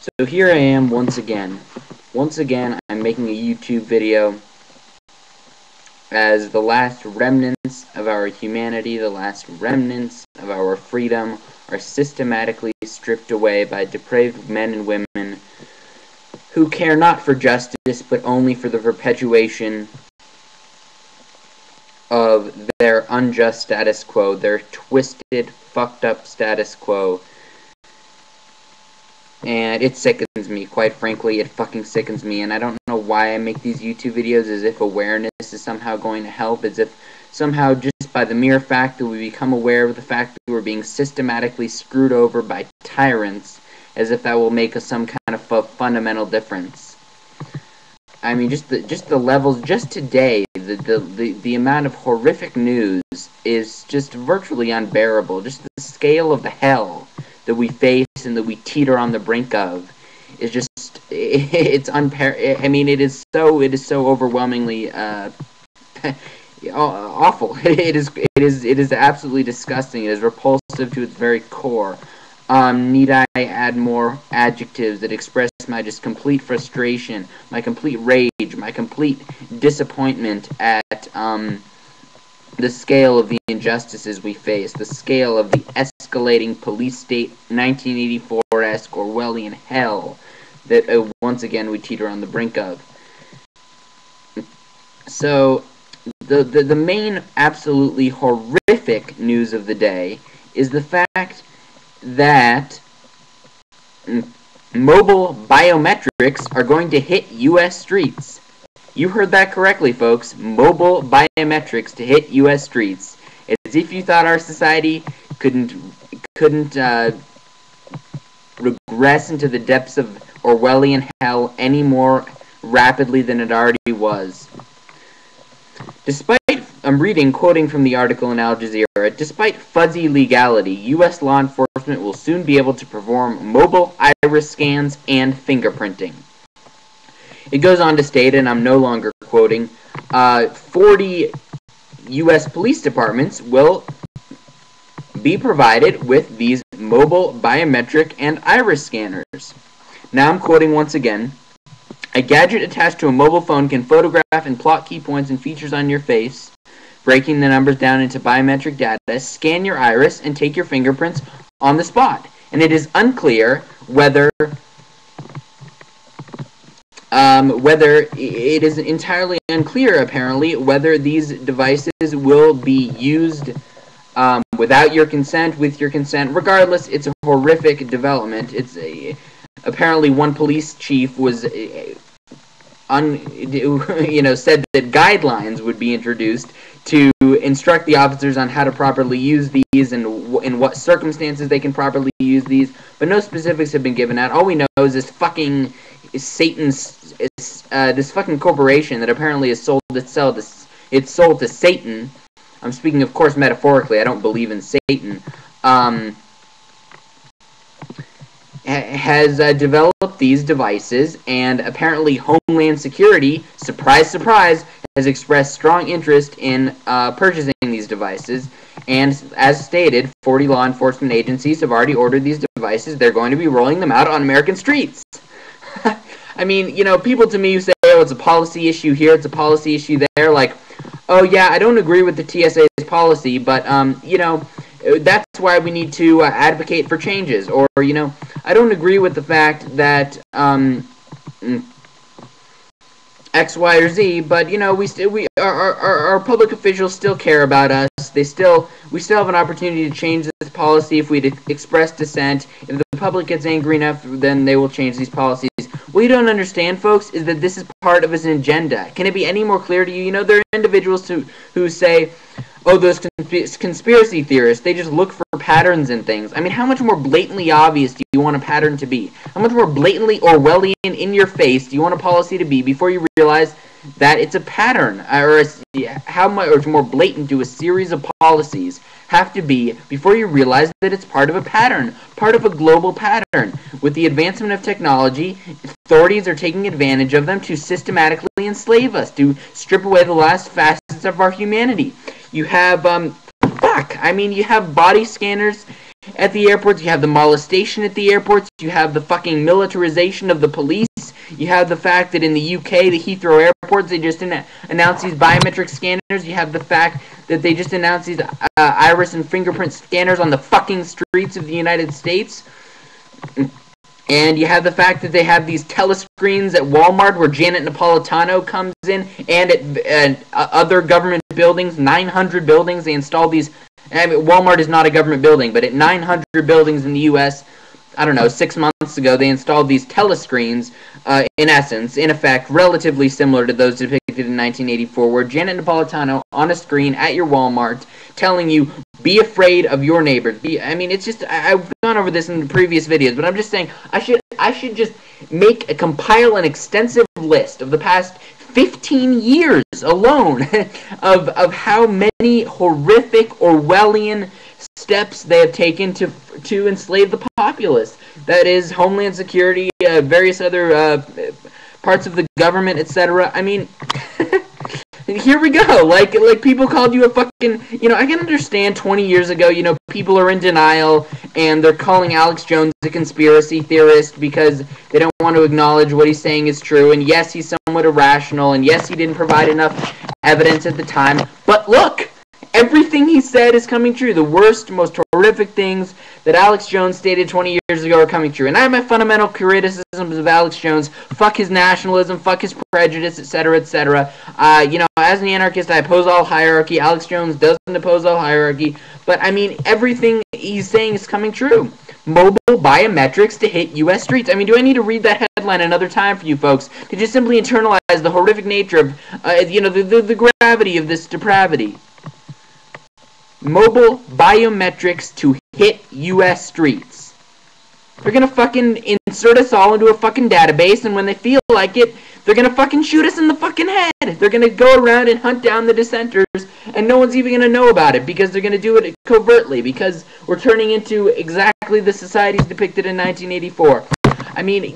So here I am once again. Once again, I'm making a YouTube video as the last remnants of our humanity, the last remnants of our freedom are systematically stripped away by depraved men and women who care not for justice, but only for the perpetuation of their unjust status quo, their twisted, fucked up status quo. And it sickens me, quite frankly, it fucking sickens me, and I don't know why I make these YouTube videos as if awareness is somehow going to help, as if somehow just by the mere fact that we become aware of the fact that we're being systematically screwed over by tyrants, as if that will make us some kind of a fundamental difference. I mean, just the levels, just today, the amount of horrific news is just virtually unbearable. Just the scale of the hell that we face and that we teeter on the brink of is just, it's I mean, it is so overwhelmingly awful. It is absolutely disgusting. It is repulsive to its very core. Need I add more adjectives that express my just complete frustration, my complete rage, my complete disappointment at the scale of the injustices we face, the scale of the escalating police state 1984-esque Orwellian hell that once again we teeter on the brink of. So the main absolutely horrific news of the day is the fact that mobile biometrics are going to hit U.S. streets. You heard that correctly, folks. Mobile biometrics to hit U.S. streets. As if you thought our society couldn't regress into the depths of Orwellian hell any more rapidly than it already was. Despite, I'm quoting from the article in Al Jazeera, despite fuzzy legality, U.S. law enforcement will soon be able to perform mobile iris scans and fingerprinting. It goes on to state, and I'm no longer quoting, 40 U.S. police departments will be provided with these mobile biometric and iris scanners. Now I'm quoting once again. A gadget attached to a mobile phone can photograph and plot key points and features on your face, breaking the numbers down into biometric data, scan your iris, and take your fingerprints on the spot. And it is unclear whether it is entirely unclear, apparently, whether these devices will be used without your consent, with your consent. Regardless, it's a horrific development. Apparently one police chief was said that guidelines would be introduced to instruct the officers on how to properly use these and in what circumstances they can properly use these, but no specifics have been given out. All we know is this fucking Satan's this fucking corporation that apparently has sold itself it's sold to Satan. I'm speaking, of course, metaphorically. I don't believe in Satan. Has developed these devices, and apparently Homeland Security, surprise, surprise, has expressed strong interest in purchasing these devices. And as stated, 40 law enforcement agencies have already ordered these devices. They're going to be rolling them out on American streets. I mean, people to me who say, oh, it's a policy issue here, it's a policy issue there, like, oh yeah, I don't agree with the TSA's policy, but, that's why we need to advocate for changes. Or, I don't agree with the fact that X, Y, or Z, but our public officials still care about us. We still have an opportunity to change this policy if we express dissent. If the public gets angry enough, then they will change these policies. What you don't understand, folks, is that this is part of an agenda. Can it be any more clear to you? There are individuals who say, oh, those conspiracy theorists, they just look for patterns in things. I mean, how much more blatantly obvious do you want a pattern to be? How much more blatantly Orwellian in your face do you want a policy to be before you realize that it's a pattern? Or how much more blatant do a series of policies have to be before you realize that it's part of a pattern, part of a global pattern? With the advancement of technology, authorities are taking advantage of them to systematically enslave us, to strip away the last facets of our humanity. You have, you have body scanners at the airports. You have the molestation at the airports. You have the fucking militarization of the police. You have the fact that in the UK, the Heathrow airports, they just announced these biometric scanners. You have the fact that they just announced these iris and fingerprint scanners on the fucking streets of the United States. And you have the fact that they have these telescreens at Walmart where Janet Napolitano comes in, and at other government buildings, 900 buildings, they install these. I mean, Walmart is not a government building, but at 900 buildings in the U.S., I don't know, 6 months ago, they installed these telescreens, in essence, in effect, relatively similar to those depicted in 1984, where Janet Napolitano on a screen at your Walmart telling you, be afraid of your neighbors. I mean, it's just, I've gone over this in the previous videos, but I'm just saying, I should just compile an extensive list of the past 15 years alone of how many horrific Orwellian steps they have taken to enslave the populace. That is, Homeland Security, various other parts of the government, etc. I mean, here we go. Like people called you a fucking, I can understand 20 years ago, people are in denial and they're calling Alex Jones a conspiracy theorist because they don't want to acknowledge what he's saying is true. And yes, he's somewhat irrational. And yes, he didn't provide enough evidence at the time. But look, everything he said is coming true. The worst, most horrific things that Alex Jones stated 20 years ago are coming true. And I have my fundamental criticisms of Alex Jones. Fuck his nationalism, fuck his prejudice, etc., etc. As an anarchist, I oppose all hierarchy. Alex Jones doesn't oppose all hierarchy. But, I mean, everything he's saying is coming true. Mobile biometrics to hit U.S. streets. I mean, do I need to read that headline another time for you folks to just simply internalize the horrific nature of, the gravity of this depravity? Mobile biometrics to hit U.S. streets. They're gonna fucking insert us all into a fucking database, and when they feel like it, they're gonna fucking shoot us in the fucking head. They're gonna go around and hunt down the dissenters, and no one's even gonna know about it, because they're gonna do it covertly, because we're turning into exactly the societies depicted in 1984. I mean,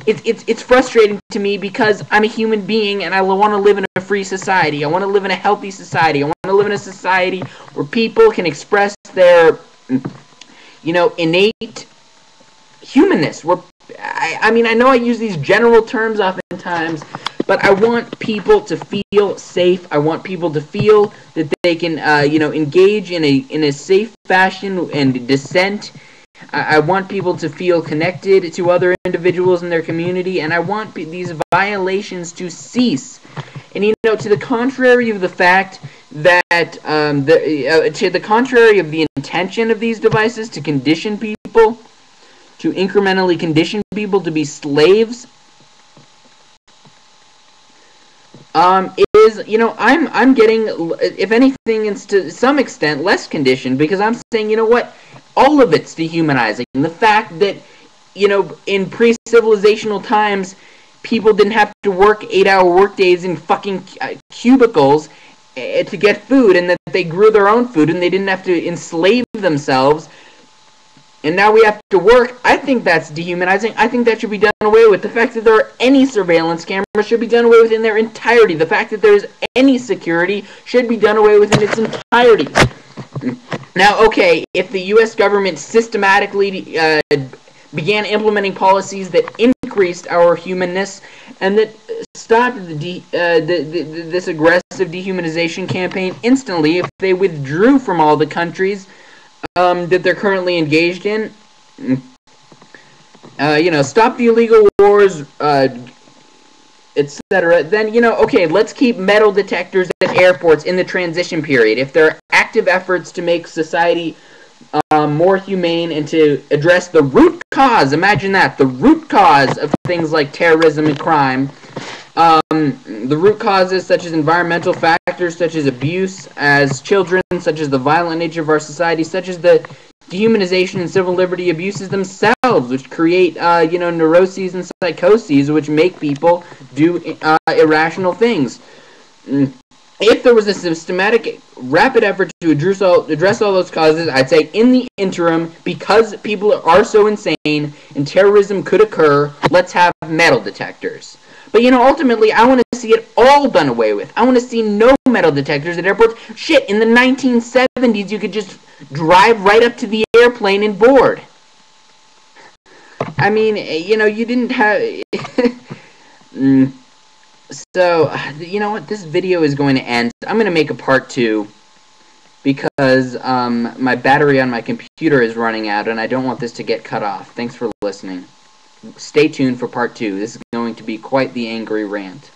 it's frustrating to me because I'm a human being and I want to live in a free society. I want to live in a healthy society. I want to live in a society where people can express their, innate humanness. I know I use these general terms oftentimes, but I want people to feel safe. I want people to feel that they can, engage in a safe fashion and dissent. I want people to feel connected to other individuals in their community, and I want these violations to cease. And to the contrary of the fact that, to the contrary of the intention of these devices to condition people, to incrementally condition people to be slaves, is, I'm getting, if anything, to some extent, less conditioned, because I'm saying, what? All of it's dehumanizing. The fact that, in pre-civilizational times, people didn't have to work 8-hour workdays in fucking cubicles to get food, and that they grew their own food, and they didn't have to enslave themselves, and now we have to work. I think that's dehumanizing. I think that should be done away with. The fact that there are any surveillance cameras should be done away with in their entirety. The fact that there is any security should be done away with in its entirety. Now, okay, if the U.S. government systematically began implementing policies that increased our humanness and that stopped this aggressive dehumanization campaign instantly, if they withdrew from all the countries that they're currently engaged in, stop the illegal wars, etc., then, okay, let's keep metal detectors at airports in the transition period. If there are active efforts to make society more humane and to address the root cause, imagine that, the root cause of things like terrorism and crime, the root causes such as environmental factors, such as abuse as children, such as the violent nature of our society, such as the dehumanization and civil liberty abuses themselves, which create, neuroses and psychoses, which make people do irrational things. If there was a systematic, rapid effort to address all those causes, I'd say in the interim, because people are so insane and terrorism could occur, let's have metal detectors. But, ultimately, I want to see it all done away with. I want to see no metal detectors at airports. Shit, in the 1970s, you could just drive right up to the airplane and board. I mean, you know, you didn't have... So, you know what? This video is going to end. I'm going to make a part 2 because my battery on my computer is running out and I don't want this to get cut off. Thanks for listening. Stay tuned for part 2. This is going to be quite the angry rant.